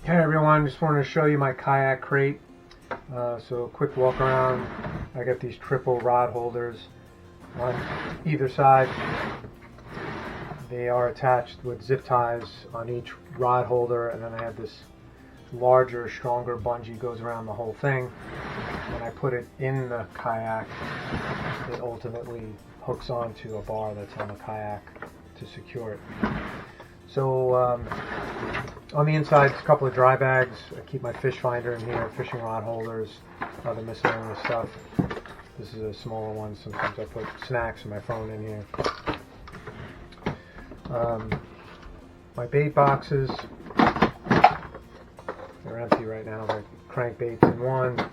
Hey everyone, just wanted to show you my kayak crate. So a quick walk around. I got these triple rod holders on either side. They are attached with zip ties on each rod holder, and then I have this larger, stronger bungee goes around the whole thing. When I put it in the kayak, it ultimately hooks onto a bar that's on the kayak to secure it. So on the inside, a couple of dry bags. I keep my fish finder in here, fishing rod holders, other miscellaneous stuff. This is a smaller one. Sometimes I put snacks and my phone in here. My bait boxes, they're empty right now. They're crankbaits in one,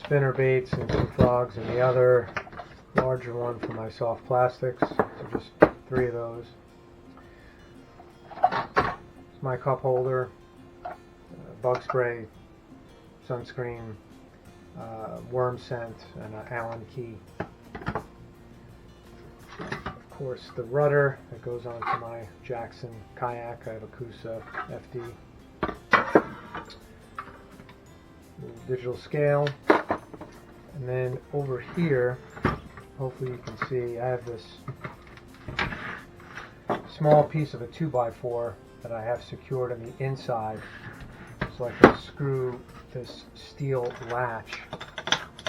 spinner baits and some frogs in the other, larger one for my soft plastics, so just 3 of those. It's my cup holder, bug spray, sunscreen, worm scent, and an Allen key. Of course, the rudder that goes onto my Jackson kayak. I have a Coosa FD. Digital scale. And then over here, hopefully you can see, I have this small piece of a 2x4 that I have secured on the inside, so I can screw this steel latch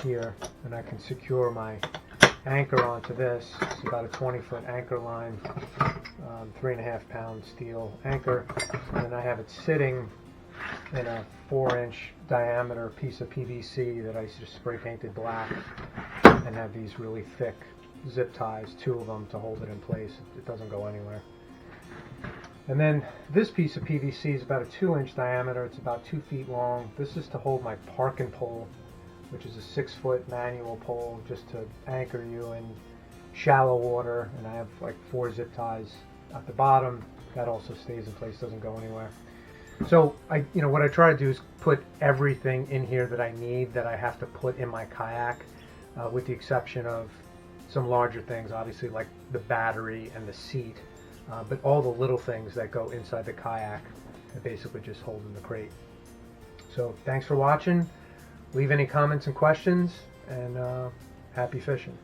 here and I can secure my anchor onto this. It's about a 20-foot anchor line, 3.5-pound steel anchor, and then I have it sitting in a 4-inch diameter piece of PVC that I just spray painted black, and have these really thick zip ties, 2 of them, to hold it in place. It doesn't go anywhere. And then this piece of PVC is about a 2-inch diameter. It's about 2 feet long. This is to hold my parking pole, which is a 6-foot manual pole, just to anchor you in shallow water. And I have like 4 zip ties at the bottom. That also stays in place, doesn't go anywhere. So what I try to do is put everything in here that I need, that I have to put in my kayak, with the exception of some larger things, obviously, like the battery and the seat. But all the little things that go inside the kayak are basically just holding the crate. So thanks for watching. Leave any comments and questions, and happy fishing.